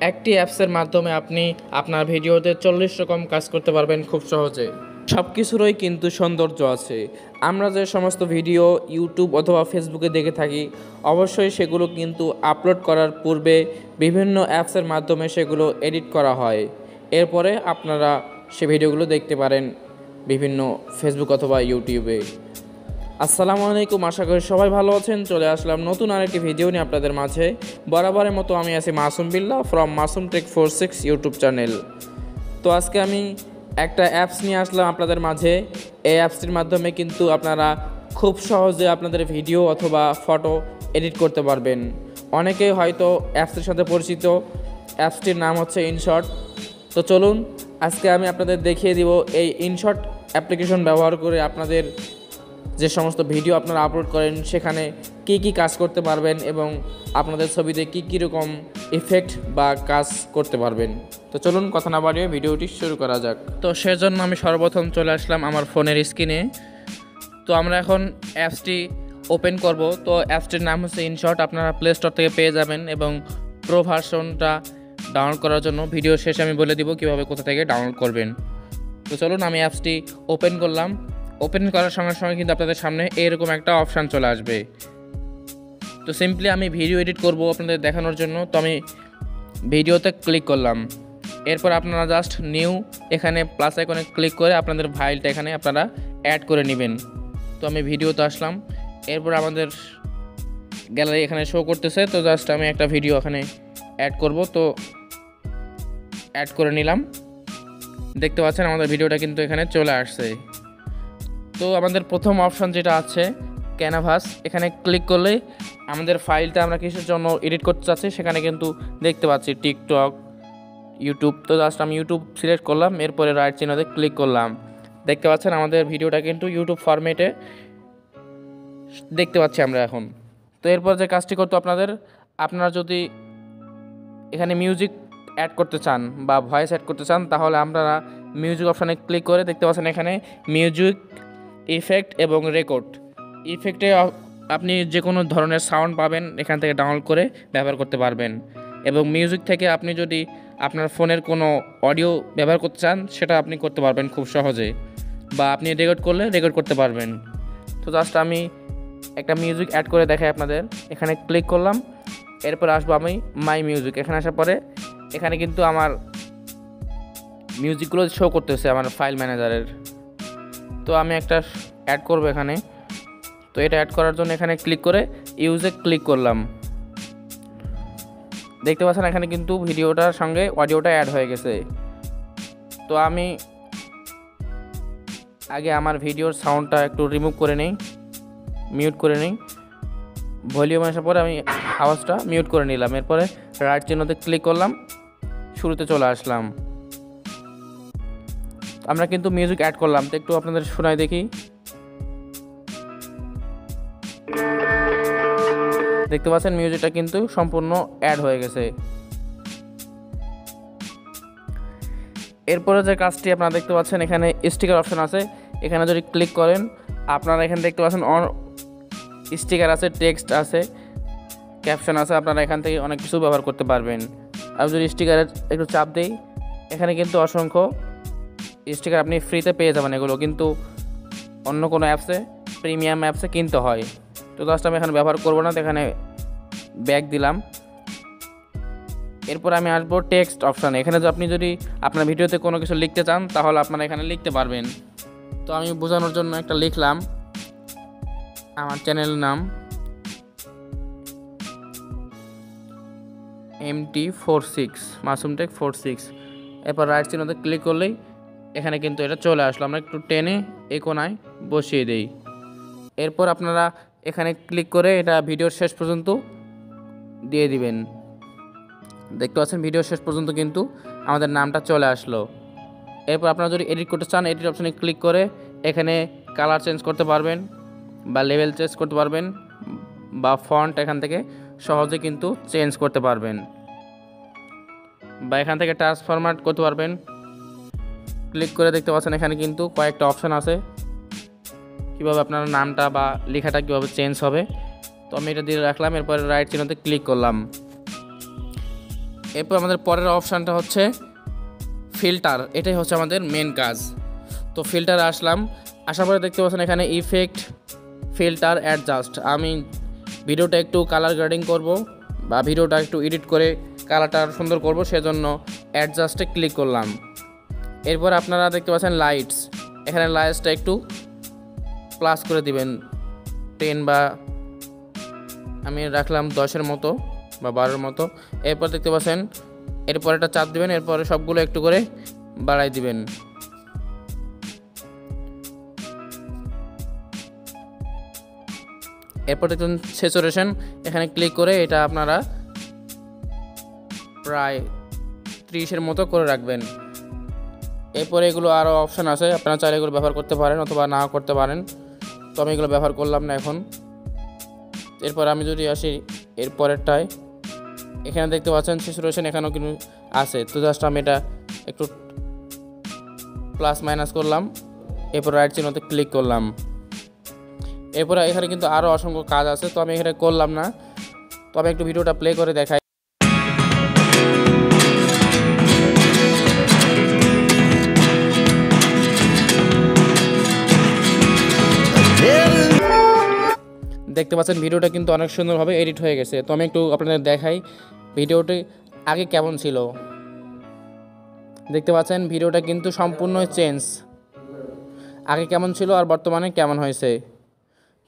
একটি অ্যাপসের মাধ্যমে আপনি আপনার ভিডিওতে 40 রকম কাজ করতে পারবেন খুব সহজে। সব কিছুরই কিন্তু সৌন্দর্য আছে। আমরা যে সমস্ত ভিডিও ইউটিউব অথবা ফেসবুকে দেখে থাকি, অবশ্যই সেগুলো কিন্তু আপলোড করার পূর্বে বিভিন্ন অ্যাপসের মাধ্যমে সেগুলো এডিট করা হয়। এরপরে আপনারা সে ভিডিওগুলো দেখতে পারেন বিভিন্ন ফেসবুক অথবা ইউটিউবে। আসসালামু আলাইকুম, আশা করি সবাই ভালো আছেন। চলে আসলাম নতুন আরেকটি ভিডিও নিয়ে আপনাদের মাঝে। বরাবরের মতো আমি আছি Masum Billah from Masum tech 46 YouTube channel. তো আজকে আমি একটা অ্যাপস নিয়ে আসলাম আপনাদের মাঝে। এই অ্যাপসটির মাধ্যমে কিন্তু আপনারা খুব সহজে আপনাদের ভিডিও অথবা ফটো এডিট করতে পারবেন। অনেকেই হয়তো অ্যাপসটির সাথে পরিচিত। অ্যাপসটির নাম হচ্ছে ইনশট। তো চলুন আজকে আমি আপনাদের দেখিয়ে দিব এই ইনশট অ্যাপ্লিকেশন ব্যবহার করে আপনাদের যে সমস্ত ভিডিও আপনারা আপলোড করেন সেখানে কি কাজ করতে পারবেন এবং আপনাদের ছবিতে কী রকম ইফেক্ট বা কাজ করতে পারবেন। তো চলুন কথা না বাড়িয়ে ভিডিওটি শুরু করা যাক। তো সেজন্য আমি সর্বপ্রথম চলে আসলাম আমার ফোনের স্ক্রিনে। তো আমরা এখন অ্যাপসটি ওপেন করব। তো অ্যাপসটির নাম হচ্ছে ইনশট। আপনারা প্লে স্টোর থেকে পেয়ে যাবেন এবং প্রো ভার্সনটা ডাউনলোড করার জন্য ভিডিও শেষে আমি বলে দিব কীভাবে কোথা থেকে ডাউনলোড করবেন। তো চলুন আমি অ্যাপসটি ওপেন করলাম। ওপেন করার সঙ্গে সঙ্গে কিন্তু আপনাদের সামনে এরকম একটা অপশান চলে আসবে। তো সিম্পলি আমি ভিডিও এডিট করব আপনাদের দেখানোর জন্য। তো আমি ভিডিওতে ক্লিক করলাম। এরপর আপনারা জাস্ট নিউ এখানে প্লাস আইকনে ক্লিক করে আপনাদের ফাইলটা এখানে আপনারা অ্যাড করে নেবেন। তো আমি ভিডিওতে আসলাম। এরপর আমাদের গ্যালারি এখানে শো করতেছে। তো জাস্ট আমি একটা ভিডিও এখানে অ্যাড করব। তো অ্যাড করে নিলাম। দেখতে পাচ্ছেন আমাদের ভিডিওটা কিন্তু এখানে চলে আসছে। তো আমাদের প্রথম অপশন যেটা আছে ক্যানভাস, এখানে ক্লিক করলে আমাদের ফাইলটা আমরা কিসের জন্য এডিট করতে চাচ্ছি সেখানে কিন্তু দেখতে পাচ্ছি টিকটক, ইউটিউব। তো জাস্ট আমি ইউটিউব সিলেক্ট করলাম। এরপরে রাইট চিহ্নতে ক্লিক করলাম। দেখতে পাচ্ছেন আমাদের ভিডিওটা কিন্তু ইউটিউব ফরম্যাটে দেখতে পাচ্ছি আমরা এখন। তো এরপর যে কাজটি করতে আপনারা যদি এখানে মিউজিক অ্যাড করতে চান বা ভয়েস অ্যাড করতে চান তাহলে আপনারা মিউজিক অপশানে ক্লিক করে দেখতে পাচ্ছেন এখানে মিউজিক, ইফেক্ট এবং রেকর্ড। ইফেক্টে আপনি যে কোনো ধরনের সাউন্ড পাবেন এখান থেকে ডাউনলোড করে ব্যবহার করতে পারবেন এবং মিউজিক থেকে আপনি যদি আপনার ফোনের কোনো অডিও ব্যবহার করতে চান সেটা আপনি করতে পারবেন খুব সহজে, বা আপনি রেকর্ড করলে রেকর্ড করতে পারবেন। তো জাস্ট আমি একটা মিউজিক অ্যাড করে দেখাই আপনাদের। এখানে ক্লিক করলাম। এরপর আসবো আমি মাই মিউজিক। এখানে আসার পরে এখানে কিন্তু আমার মিউজিকগুলো শো করতেছে আমার ফাইল ম্যানেজারের। তো আমি একটা অ্যাড করব এখানে। তো এটা অ্যাড করার জন্য এখানে ক্লিক করে ইউজে ক্লিক করলাম। দেখতে পাচ্ছেন এখানে কিন্তু ভিডিওটার সঙ্গে অডিওটা অ্যাড হয়ে গেছে। তো আমি আগে আমার ভিডিওর সাউন্ডটা একটু রিমুভ করে নিই, মিউট করে নিই। ভলিউম আসার পরে আমি আওয়াজটা মিউট করে নিলাম। এরপরে রাইট চিহ্নতে ক্লিক করলাম, শুরুতে চলে আসলাম। আমরা কিন্তু মিউজিক অ্যাড করলাম। তো একটু আপনাদের শোনাই দেখি। দেখতে পাচ্ছেন মিউজিকটা কিন্তু সম্পূর্ণ অ্যাড হয়ে গেছে। এরপরে যে কাজটি আপনারা দেখতে পাচ্ছেন এখানে স্টিকার অপশন আছে। এখানে যদি ক্লিক করেন আপনারা এখানে দেখতে পাচ্ছেন স্টিকার আছে, টেক্সট আছে, ক্যাপশন আছে। আপনারা এখান থেকে অনেক কিছু ব্যবহার করতে পারবেন। আমি যদি স্টিকারের একটু চাপ দিই এখানে কিন্তু অসংখ্য স্টিকার আপনি ফ্রিতে পেয়ে যাবেন। এগুলো কিন্তু অন্য কোনো অ্যাপসে, প্রিমিয়াম অ্যাপসে কিনতে হয়। তো জাস্ট আমি এখানে ব্যবহার করবো না। তো এখানে ব্যাক দিলাম। এরপর আমি আসবো টেক্সট অপশানে। এখানে আপনি যদি আপনার ভিডিওতে কোনো কিছু লিখতে চান তাহলে আপনারা এখানে লিখতে পারবেন। তো আমি বোঝানোর জন্য একটা লিখলাম আমার চ্যানেলের নাম MT46 মাসুম টেক 46। এরপর রাইট চিহ্নতে ক্লিক করলেই এখানে কিন্তু এটা চলে আসলো। আমরা একটু টেনে এই কোণায় বসিয়ে দেই। এরপর আপনারা এখানে ক্লিক করে এটা ভিডিওর শেষ পর্যন্ত দিয়ে দিবেন। দেখতে পাচ্ছেন ভিডিওর শেষ পর্যন্ত কিন্তু আমাদের নামটা চলে আসলো। এরপর আপনারা যদি এডিট করতে চান এডিট অপশানে ক্লিক করে এখানে কালার চেঞ্জ করতে পারবেন বা লেভেল চেঞ্জ করতে পারবেন বা ফন্ট এখান থেকে সহজে কিন্তু চেঞ্জ করতে পারবেন বা এখান থেকে ট্রান্সফরমেট করতে পারবেন। ক্লিক করে দেখতে পাচ্ছেন এখানে কিন্তু কয়েকটা অপশান আছে কীভাবে আপনার নামটা বা লেখাটা কীভাবে চেঞ্জ হবে। তো আমি এটা দিয়ে রাখলাম। এরপরে রাইট চিহ্নতে ক্লিক করলাম। এরপর আমাদের পরের অপশানটা হচ্ছে ফিল্টার। এটাই হচ্ছে আমাদের মেন কাজ। তো ফিল্টারে আসলাম, আসার পরে দেখতে পাচ্ছেন এখানে ইফেক্ট, ফিল্টার, অ্যাডজাস্ট। আমি ভিডিওটা একটু কালার গ্রেডিং করব বা ভিডিওটা একটু এডিট করে কালারটা সুন্দর করব, সেজন্য অ্যাডজাস্টে ক্লিক করলাম। এরপর আপনারা দেখতে পাচ্ছেন লাইটস, এখানে লাইটসটা একটু প্লাস করে দিবেন 10 বা আমি রাখলাম 10-এর মতো বা 12-এর মতো। এরপর দেখতে পাচ্ছেন এরপর একটা চাপ দিবেন, এরপরে সবগুলো একটু করে বাড়াই দিবেন। এরপর দেখুন স্যাচুরেশন, এখানে ক্লিক করে এটা আপনারা প্রায় 30-এর মতো করে রাখবেন। এরপরে এগুলো আরও অপশান আছে, আপনারা চাইলে এগুলো ব্যবহার করতে পারেন অথবা না করতে পারেন। তো আমি এগুলো ব্যবহার করলাম না এখন। এরপর আমি যদি আসি এরপরেরটায়, এখানে দেখতে পাচ্ছেন স্যাচুরেশন এখানেও কিন্তু আছে। তো জাস্ট আমি এটা একটু প্লাস মাইনাস করলাম, এরপর রাইট চিহ্নতে ক্লিক করলাম। এরপরে এখানে কিন্তু আরও অসংখ্য কাজ আছে, তো আমি এখানে করলাম না। তো আমি একটু ভিডিওটা প্লে করে দেখাই। দেখতে পাচ্ছেন ভিডিওটা কিন্তু অনেক সুন্দরভাবে এডিট হয়ে গেছে। তো আমি একটু আপনাদের দেখাই ভিডিওটি আগে কেমন ছিল। দেখতে পাচ্ছেন ভিডিওটা কিন্তু সম্পূর্ণ চেঞ্জ, আগে কেমন ছিল আর বর্তমানে কেমন হয়েছে।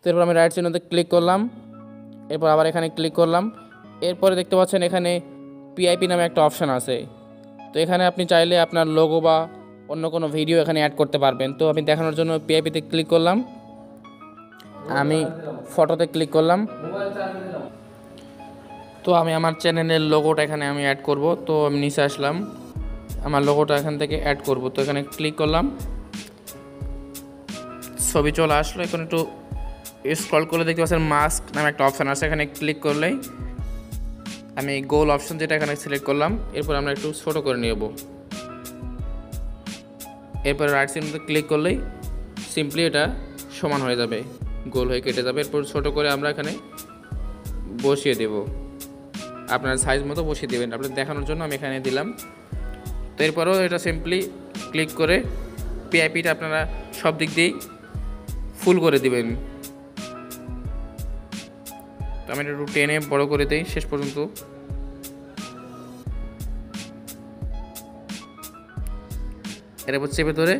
তো এরপর আমি রাইট চিহ্নতে ক্লিক করলাম, এরপর আবার এখানে ক্লিক করলাম। এরপরে দেখতে পাচ্ছেন এখানে পিআইপি নামে একটা অপশান আছে। তো এখানে আপনি চাইলে আপনার লোগো বা অন্য কোনো ভিডিও এখানে অ্যাড করতে পারবেন। তো আমি দেখানোর জন্য পিআইপিতে ক্লিক করলাম, আমি ফটোতে ক্লিক করলাম। তো আমি আমার চ্যানেলের লোগোটা এখানে আমি অ্যাড করব। তো আমি নিচে আসলাম, আমার লোগোটা এখান থেকে অ্যাড করব। তো এখানে ক্লিক করলাম, ছবি চলে আসলো। এখন একটু স্ক্রল করলে দেখতে পাচ্ছেন মাস্ক নামে একটা অপশান আছে, এখানে ক্লিক করলেই আমি গোল অপশান যেটা এখানে সিলেক্ট করলাম। এরপর আমরা একটু ছোটো করে নেব। এরপর রাইট সাইডে ক্লিক করলেই সিম্পলি এটা সমান হয়ে যাবে, গোল হয়ে কেটে যাবে। এরপর ছোটো করে আমরা এখানে বসিয়ে দেব, আপনার সাইজ মতো বসিয়ে দেবেন। আপনার দেখানোর জন্য আমি এখানে দিলাম। তো এরপরেও এটা সিম্পলি ক্লিক করে পিআইপিটা আপনারা সব দিক দিয়েই ফুল করে দিবেন। তো আমি একটু টেনে বড় করে দিই শেষ পর্যন্ত। এরপর চেপে ধরে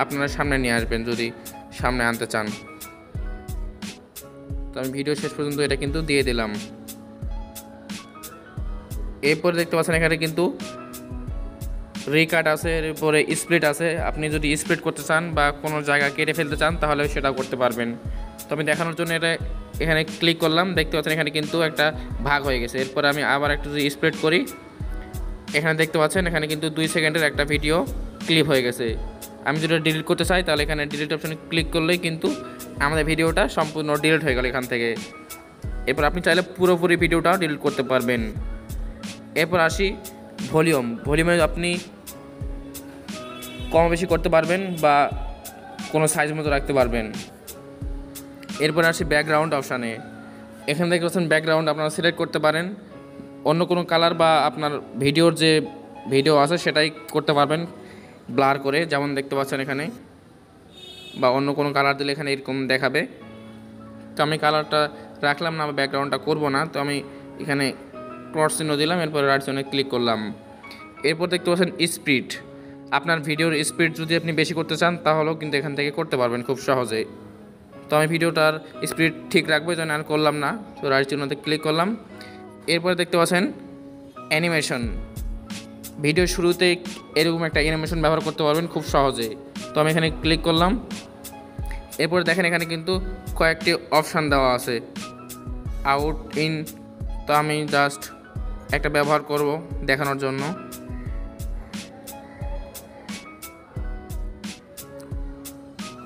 আপনারা সামনে নিয়ে আসবেন যদি সামনে আনতে চান। তো আমি ভিডিও শেষ পর্যন্ত এটা কিন্তু দিয়ে দিলাম। এরপরে দেখতে পাচ্ছেন এখানে কিন্তু রিকাট আছে, এরপরে স্প্লিট আছে। আপনি যদি স্প্লিট করতে চান বা কোনো জায়গা কেটে ফেলতে চান তাহলে সেটাও করতে পারবেন। তো আমি দেখানোর জন্য এটা এখানে ক্লিক করলাম, দেখতে পাচ্ছেন এখানে কিন্তু একটা ভাগ হয়ে গেছে। এরপরে আমি আবার একটু যদি স্প্লিট করি, এখানে দেখতে পাচ্ছেন এখানে কিন্তু 2 সেকেন্ডের একটা ভিডিও ক্লিপ হয়ে গেছে। আমি যদি ডিলিট করতে চাই তাহলে এখানে ডিলিট অপশনে ক্লিক করলেই কিন্তু আমাদের ভিডিওটা সম্পূর্ণ ডিলিট হয়ে গেল এখান থেকে। এরপর আপনি চাইলে পুরোপুরি ভিডিওটাও ডিলিট করতে পারবেন। এরপর আসি ভলিউমে আপনি কম বেশি করতে পারবেন বা কোনো সাইজ মতো রাখতে পারবেন। এরপর আসি ব্যাকগ্রাউন্ড অপশানে, এখানে দেখতে পাচ্ছেন ব্যাকগ্রাউন্ড আপনারা সিলেক্ট করতে পারেন অন্য কোনো কালার বা আপনার ভিডিওর যে ভিডিও আছে সেটাই করতে পারবেন ব্লার করে, যেমন দেখতে পাচ্ছেন এখানে, বা অন্য কোনো কালার দিলে এখানে এরকম দেখাবে। তো আমি কালারটা রাখলাম না, ব্যাকগ্রাউন্ডটা করব না। তো আমি এখানে ক্রস চিহ্ন দিলাম, এরপর রাইট চিহ্নে ক্লিক করলাম। এরপর দেখতে পাচ্ছেন স্পিড, আপনার ভিডিওর স্পিড যদি আপনি বেশি করতে চান তাহলেও কিন্তু এখান থেকে করতে পারবেন খুব সহজে। তো আমি ভিডিওটার স্পিড ঠিক রাখবো, এই জন্য আর করলাম না। তো রাইট চিহ্নতে ক্লিক করলাম। এরপরে দেখতে পাচ্ছেন অ্যানিমেশন, ভিডিও শুরুতে এরকম একটা অ্যানিমেশন ব্যবহার করতে পারবেন খুব সহজে। তো আমি এখানে ক্লিক করলাম। এরপর দেখেন এখানে কিন্তু কয়েকটি অপশান দেওয়া আছে, আউট, ইন। তো আমি জাস্ট একটা ব্যবহার করব দেখানোর জন্য।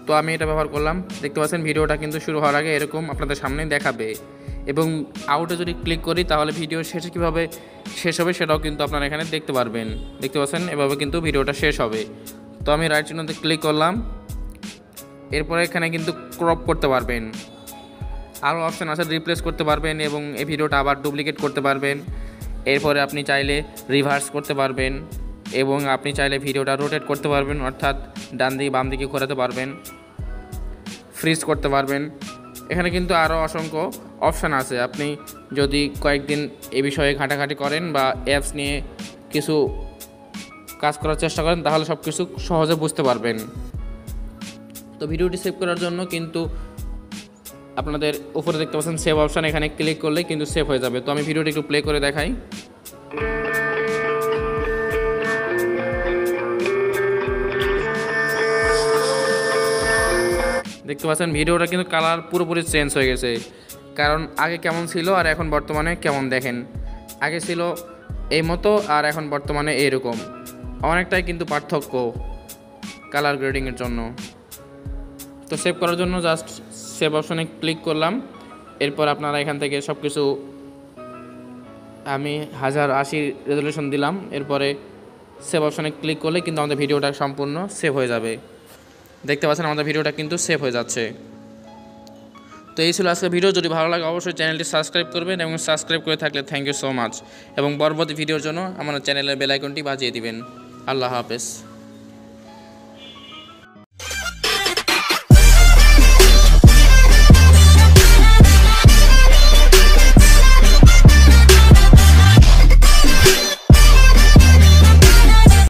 তো আমি এটা ব্যবহার করলাম। দেখতে পাচ্ছেন ভিডিওটা কিন্তু শুরু হওয়ার আগে এরকম আপনাদের সামনে দেখাবে, এবং আউটে যদি ক্লিক করি তাহলে ভিডিও শেষে কীভাবে শেষ হবে সেটাও কিন্তু আপনারা এখানে দেখতে পারবেন। দেখতে পাচ্ছেন এভাবে কিন্তু ভিডিওটা শেষ হবে। তো আমি রাইট চিহ্নতে ক্লিক করলাম। এরপরে এখানে কিন্তু ক্রপ করতে পারবেন, আরও অপশান আছে, রিপ্লেস করতে পারবেন এবং এই ভিডিওটা আবার ডুপ্লিকেট করতে পারবেন। এরপরে আপনি চাইলে রিভার্স করতে পারবেন এবং আপনি চাইলে ভিডিওটা রোটেট করতে পারবেন, অর্থাৎ ডান দিকে বাম দিকে ঘোরাতে পারবেন, ফ্রিজ করতে পারবেন। এখানে কিন্তু আরও অসংখ্য অপশান আছে। আপনি যদি কয়েকদিন এ বিষয়ে ঘাটাঘাটি করেন বা অ্যাপস নিয়ে কিছু কাজ করার চেষ্টা করেন তাহলে সব কিছু সহজে বুঝতে পারবেন। তো ভিডিওটি সেভ করার জন্য কিন্তু আপনাদের উপরে দেখতে পাচ্ছেন সেভ অপশান, এখানে ক্লিক করলে কিন্তু সেভ হয়ে যাবে। তো আমি ভিডিওটি একটু প্লে করে দেখাই। দেখতে পাচ্ছেন ভিডিওটা কিন্তু কালার পুরোপুরি চেঞ্জ হয়ে গেছে, কারণ আগে কেমন ছিল আর এখন বর্তমানে কেমন দেখেন। আগে ছিল এই মতো আর এখন বর্তমানে এইরকম, অনেকটাই কিন্তু পার্থক্য কালার গ্রেডিংয়ের জন্য। তো সেভ করার জন্য জাস্ট সেভ অপশনে ক্লিক করলাম। এরপর আপনারা এখান থেকে সব কিছু আমি 1080 রেজলিউশন দিলাম। এরপরে সেভ অপশনে ক্লিক করলে কিন্তু আমাদের ভিডিওটা সম্পূর্ণ সেভ হয়ে যাবে। দেখতে পাচ্ছেন আমাদের ভিডিওটা কিন্তু সেভ হয়ে যাচ্ছে। তো এই ছিল আজকের ভিডিও। যদি ভালো লাগে অবশ্যই চ্যানেলটি সাবস্ক্রাইব করবেন এবং সাবস্ক্রাইব করে থাকলে থ্যাংক ইউ সো মাচ, এবং পরবর্তী ভিডিওর জন্য আমার চ্যানেলের বেল আইকনটি বাজিয়ে দিবেন। আল্লাহ হাফেজ।